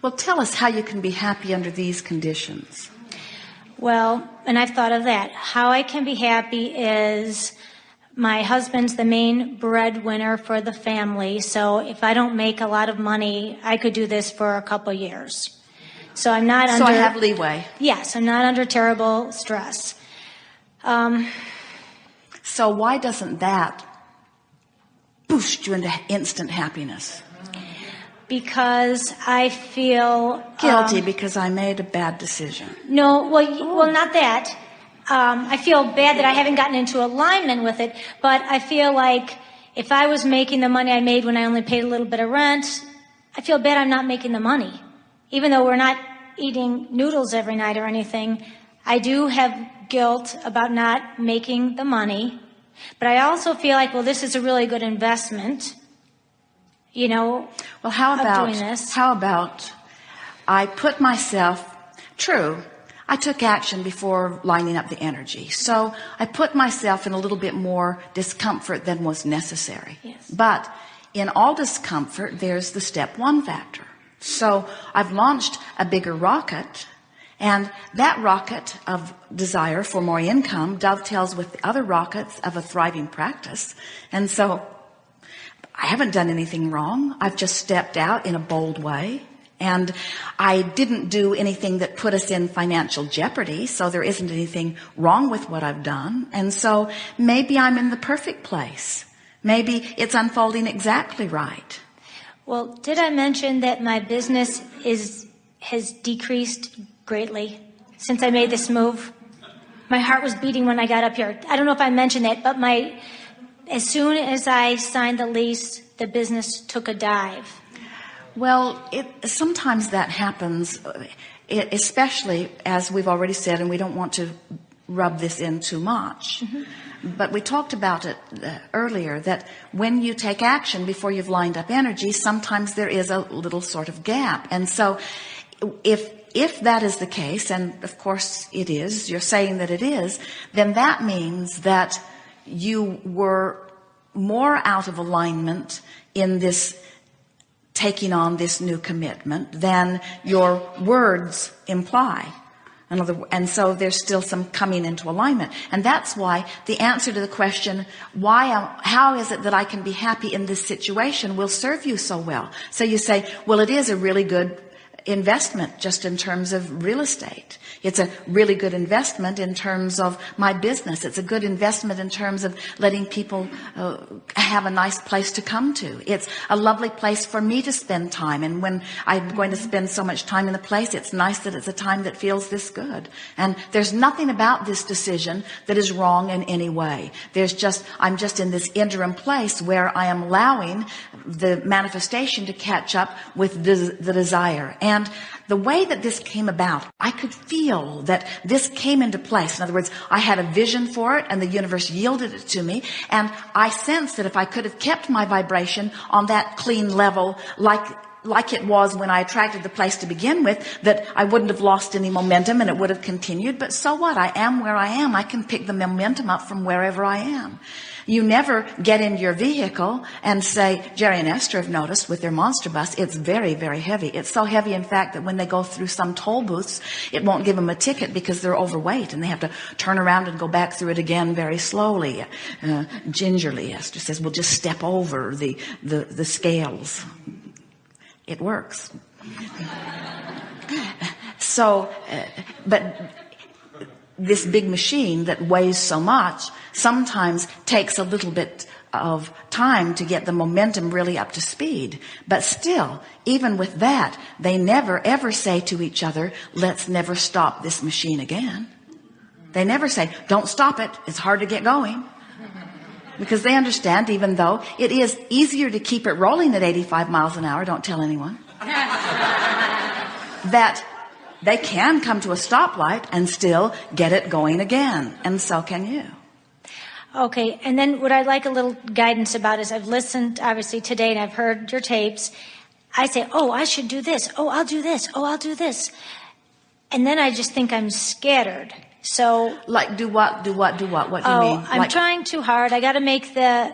Well, tell us how you can be happy under these conditions. Well, and I've thought of that. How I can be happy is my husband's the main breadwinner for the family. So if I don't make a lot of money, I could do this for a couple years. So I'm not under... So I have leeway. Yes, I'm not under terrible stress. So why doesn't that boost you into instant happiness? Because I feel... Guilty because I made a bad decision. No, well, not that. I feel bad that I haven't gotten into alignment with it, but I feel like if I was making the money I made when I only paid a little bit of rent, I feel bad I'm not making the money. Even though we're not eating noodles every night or anything, I do have guilt about not making the money. But I also feel like, well, this is a really good investment, you know, well, how about, doing this. How about I put myself, true, I took action before lining up the energy. So I put myself in a little bit more discomfort than was necessary. Yes. But in all discomfort, there's the step one factor. So I've launched a bigger rocket, and that rocket of desire for more income dovetails with the other rockets of a thriving practice. And so I haven't done anything wrong. I've just stepped out in a bold way. And I didn't do anything that put us in financial jeopardy, so there isn't anything wrong with what I've done. And so maybe I'm in the perfect place. Maybe it's unfolding exactly right. Well, did I mention that my business has decreased greatly since I made this move? My heart was beating when I got up here. I don't know if I mentioned that, but as soon as I signed the lease, the business took a dive. Well, sometimes that happens, especially as we've already said, and we don't want to rub this in too much. Mm-hmm. But we talked about it earlier, that when you take action before you've lined up energy, sometimes there is a little sort of gap. And so if that is the case, and of course it is, you're saying that it is, then that means that you were more out of alignment in this taking on this new commitment than your words imply. And so there's still some coming into alignment. And that's why the answer to the question, how is it that I can be happy in this situation, will serve you so well. So you say, well, it is a really good investment just in terms of real estate. It's a really good investment in terms of my business. It's a good investment in terms of letting people have a nice place to come to. It's a lovely place for me to spend time. And when I'm going to spend so much time in the place, it's nice that it's a time that feels this good. And there's nothing about this decision that is wrong in any way. I'm just in this interim place where I am allowing the manifestation to catch up with the desire. And the way that this came about, I could feel that this came into place. In other words, I had a vision for it and the universe yielded it to me. And I sensed that if I could have kept my vibration on that clean level, like it was when I attracted the place to begin with, that I wouldn't have lost any momentum and it would have continued. But so what? I am where I am. I can pick the momentum up from wherever I am. You never get into your vehicle and say, Jerry and Esther have noticed with their monster bus, it's very, very heavy. It's so heavy, in fact, that when they go through some toll booths, it won't give them a ticket because they're overweight and they have to turn around and go back through it again very slowly. Gingerly, Esther says, we'll just step over the scales. It works. So, but this big machine that weighs so much sometimes takes a little bit of time to get the momentum really up to speed. But still, even with that, they never ever say to each other, let's never stop this machine again. They never say, don't stop it. It's hard to get going. Because they understand, even though it is easier to keep it rolling at 85 miles an hour, don't tell anyone, that they can come to a stoplight and still get it going again. And so can you. Okay, and then what I'd like a little guidance about is I've listened, obviously, today, and I've heard your tapes. I say, oh, I should do this. Oh, I'll do this. Oh, I'll do this. And then I just think I'm scattered. So, like, do what? What do you mean? I'm trying too hard. I got to make the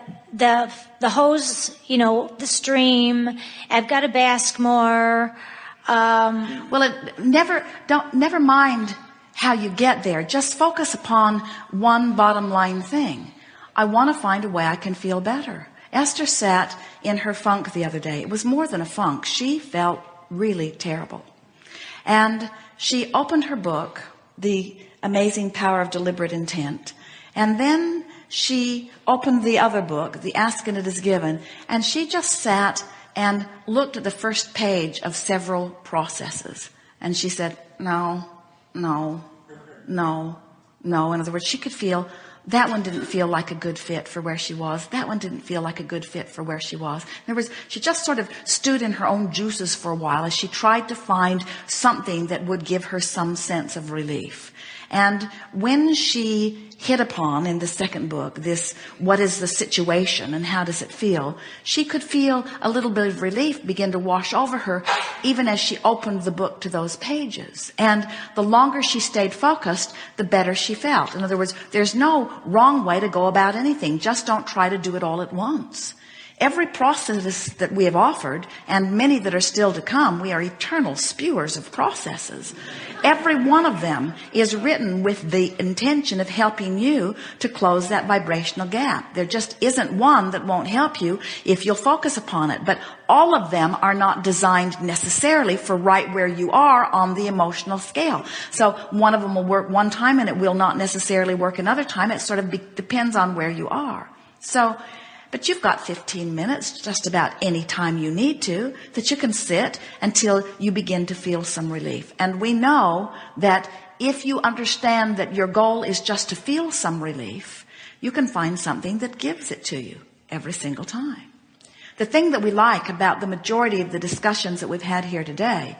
hose, the stream. I've got to bask more. Well, never mind how you get there. Just focus upon one bottom line thing. I want to find a way I can feel better. Esther sat in her funk the other day. It was more than a funk. She felt really terrible. And she opened her book, The Amazing Power of Deliberate Intent. And then she opened the other book, The Ask and It Is Given. And she just sat and looked at the first page of several processes. And she said, no, no, no, no. In other words, she could feel that one didn't feel like a good fit for where she was. That one didn't feel like a good fit for where she was. In other words, she just sort of stood in her own juices for a while as she tried to find something that would give her some sense of relief. And when she hit upon in the second book this, what is the situation and how does it feel, she could feel a little bit of relief begin to wash over her even as she opened the book to those pages. And the longer she stayed focused, the better she felt. In other words, there's no wrong way to go about anything. Just don't try to do it all at once. Every process that we have offered, and many that are still to come, we are eternal spewers of processes. Every one of them is written with the intention of helping you to close that vibrational gap. There just isn't one that won't help you if you'll focus upon it. But all of them are not designed necessarily for right where you are on the emotional scale. So one of them will work one time and it will not necessarily work another time. It sort of depends on where you are. But you've got 15 minutes, just about any time you need to, that you can sit until you begin to feel some relief. And we know that if you understand that your goal is just to feel some relief, you can find something that gives it to you every single time. The thing that we like about the majority of the discussions that we've had here today,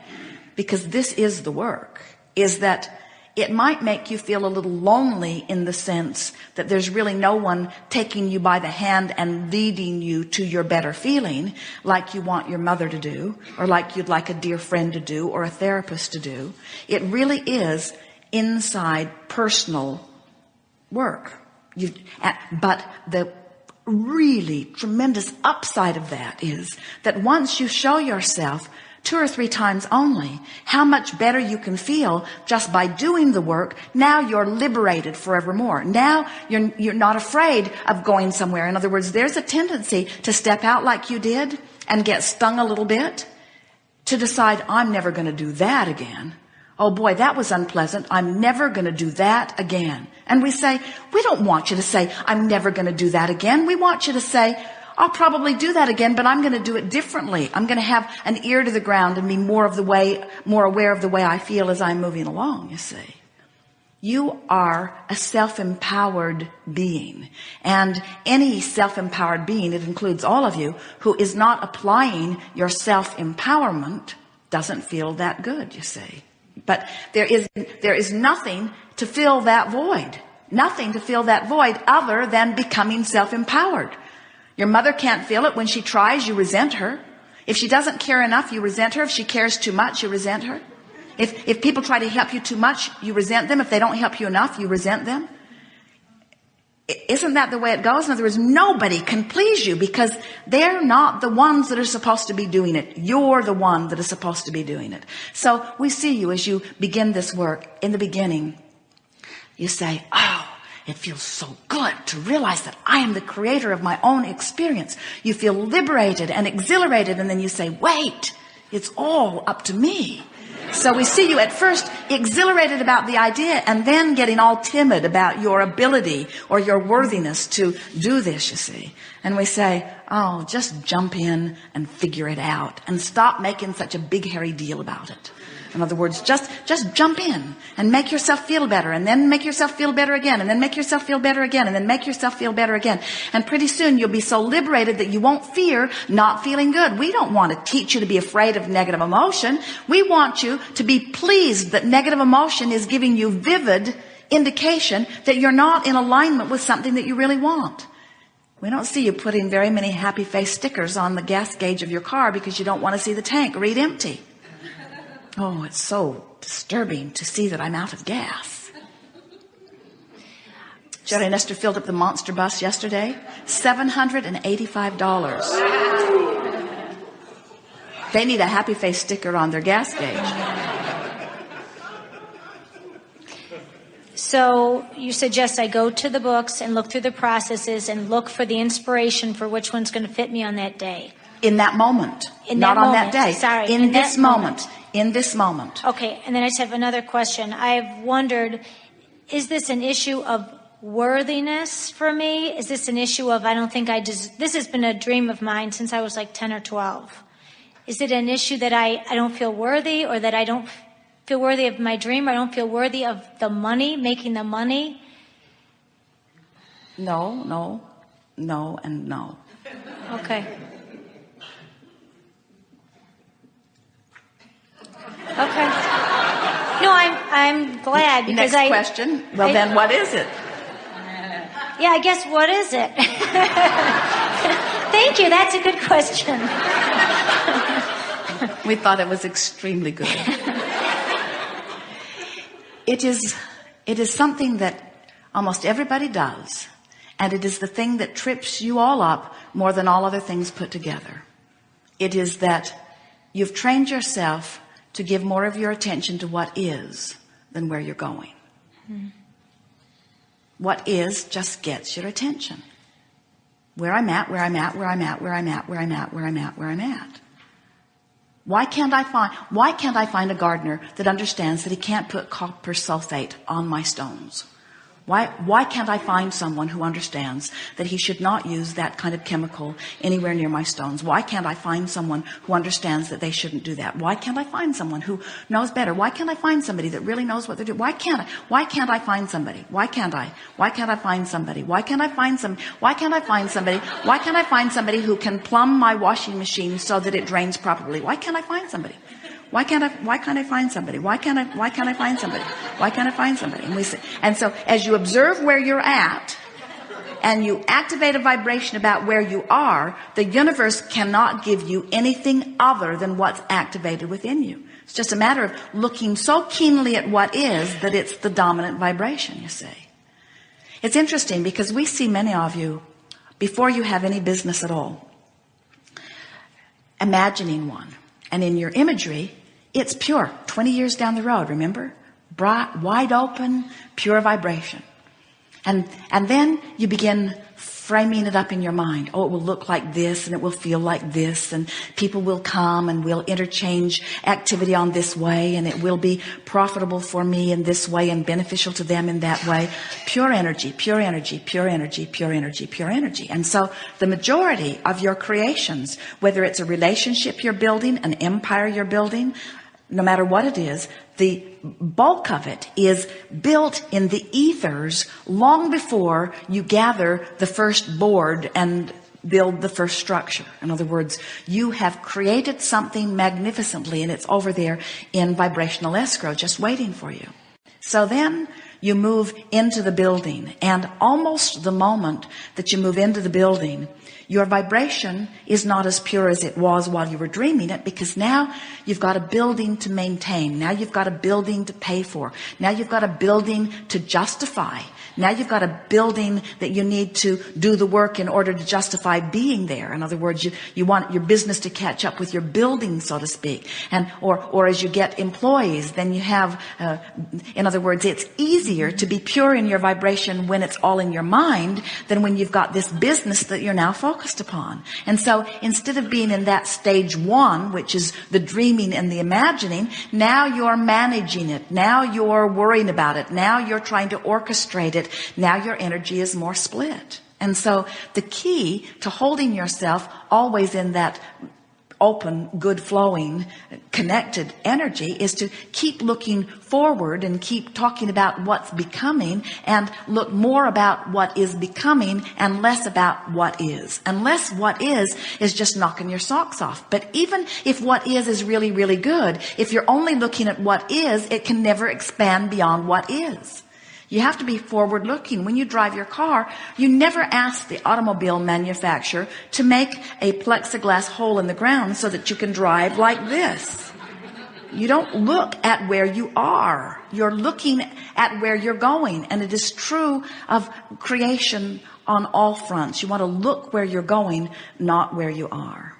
because this is the work, is that it might make you feel a little lonely in the sense that there's really no one taking you by the hand and leading you to your better feeling like you want your mother to do, or like you'd like a dear friend to do, or a therapist to do. It really is inside personal work. But the really tremendous upside of that is that once you show yourself 2 or 3 times only how much better you can feel just by doing the work, now you're liberated forevermore. Now you're not afraid of going somewhere. In other words, there's a tendency to step out like you did and get stung a little bit, to decide, I'm never going to do that again. Oh boy, that was unpleasant. I'm never going to do that again. And we say, we don't want you to say, I'm never going to do that again. We want you to say, I'll probably do that again, but I'm going to do it differently. I'm going to have an ear to the ground and be more aware of the way I feel as I'm moving along, you see. You are a self-empowered being. And any self-empowered being, it includes all of you, who is not applying your self-empowerment doesn't feel that good, you see. But there is nothing to fill that void. Nothing to fill that void other than becoming self-empowered. Your mother can't feel it. When she tries, you resent her. If she doesn't care enough, you resent her. If she cares too much, you resent her. If people try to help you too much, you resent them. If they don't help you enough, you resent them. Isn't that the way it goes? In other words, nobody can please you because they're not the ones that are supposed to be doing it. You're the one that is supposed to be doing it. So we see you as you begin this work. In the beginning, you say, oh, it feels so good to realize that I am the creator of my own experience. You feel liberated and exhilarated, and then you say, wait, it's all up to me. So we see you at first exhilarated about the idea and then getting all timid about your ability or your worthiness to do this, you see. And we say, oh, just jump in and figure it out and stop making such a big hairy deal about it. In other words, just jump in and make yourself feel better, and then make yourself feel better again, and then make yourself feel better again, and then make yourself feel better again. And pretty soon you'll be so liberated that you won't fear not feeling good. We don't want to teach you to be afraid of negative emotion. We want you to be pleased that negative emotion is giving you vivid indication that you're not in alignment with something that you really want. We don't see you putting very many happy face stickers on the gas gauge of your car because you don't want to see the tank read empty. Oh, it's so disturbing to see that I'm out of gas. Jerry and Esther filled up the monster bus yesterday. $785. They need a happy face sticker on their gas gauge. So you suggest I go to the books and look through the processes and look for the inspiration for which one's going to fit me on that day. In that moment. In not that on moment. that day. Sorry. In this moment. In this moment. Okay. And then I just have another question. I've wondered, is this an issue of worthiness for me? Is this an issue of I don't think I just, this has been a dream of mine since I was like 10 or 12. Is it an issue that I don't feel worthy, or that I don't feel worthy of my dream, or I don't feel worthy of the money, making the money? No, no, no, and no. Okay. Okay. No, I'm glad because Next question. Well, then what is it? Yeah, I guess what is it? Thank you. That's a good question. We thought it was extremely good. It is something that almost everybody does, and it is the thing that trips you all up more than all other things put together. It is that you've trained yourself to give more of your attention to what is than where you're going. What is just gets your attention. Where I'm at, where I'm at, where I'm at, where I'm at, where I'm at, where I'm at, where I'm at. Why can't I find a gardener that understands that he can't put copper sulfate on my stones? Why can't I find someone who understands that he should not use that kind of chemical anywhere near my stones? Why can't I find someone who understands that they shouldn't do that? Why can't I find someone who knows better? Why can't I find somebody that really knows what they're doing? Why can't I find somebody? Why can't I find somebody? Why can't I find somebody who can plumb my washing machine so that it drains properly? Why can't I find somebody? Why can't I find somebody? Why can't I find somebody? Why can't I find somebody? And so as you observe where you're at and you activate a vibration about where you are, the universe cannot give you anything other than what's activated within you. It's just a matter of looking so keenly at what is that it's the dominant vibration, you see. It's interesting because we see many of you, before you have any business at all, imagining one. And in your imagery, it's pure. 20 years down the road, remember? Bright, wide open, pure vibration. And then you begin framing it up in your mind. Oh, it will look like this, and it will feel like this, and people will come and we'll interchange activity on this way, and it will be profitable for me in this way and beneficial to them in that way. Pure energy, pure energy, pure energy, pure energy, pure energy. And so the majority of your creations, whether it's a relationship you're building, an empire you're building, no matter what it is, the bulk of it is built in the ethers long before you gather the first board and build the first structure. In other words, you have created something magnificently, and it's over there in vibrational escrow just waiting for you. So then you move into the building, and almost the moment that you move into the building, your vibration is not as pure as it was while you were dreaming it, because now you've got a building to maintain. Now you've got a building to pay for. Now you've got a building to justify. Now you've got a building that you need to do the work in order to justify being there. In other words, you want your business to catch up with your building, so to speak. And, or as you get employees, then you have, in other words, it's easier to be pure in your vibration when it's all in your mind than when you've got this business that you're now focused upon. And so instead of being in that stage one, which is the dreaming and the imagining, now you're managing it. Now you're worrying about it. Now you're trying to orchestrate it. Now your energy is more split. And so the key to holding yourself always in that open, good flowing, connected energy is to keep looking forward and keep talking about what's becoming, and look more about what is becoming and less about what is. Unless what is just knocking your socks off. But even if what is really, really good, if you're only looking at what is, it can never expand beyond what is. You have to be forward looking. When you drive your car, you never ask the automobile manufacturer to make a plexiglass hole in the ground so that you can drive like this. You don't look at where you are. You're looking at where you're going. And it is true of creation on all fronts. You want to look where you're going, not where you are.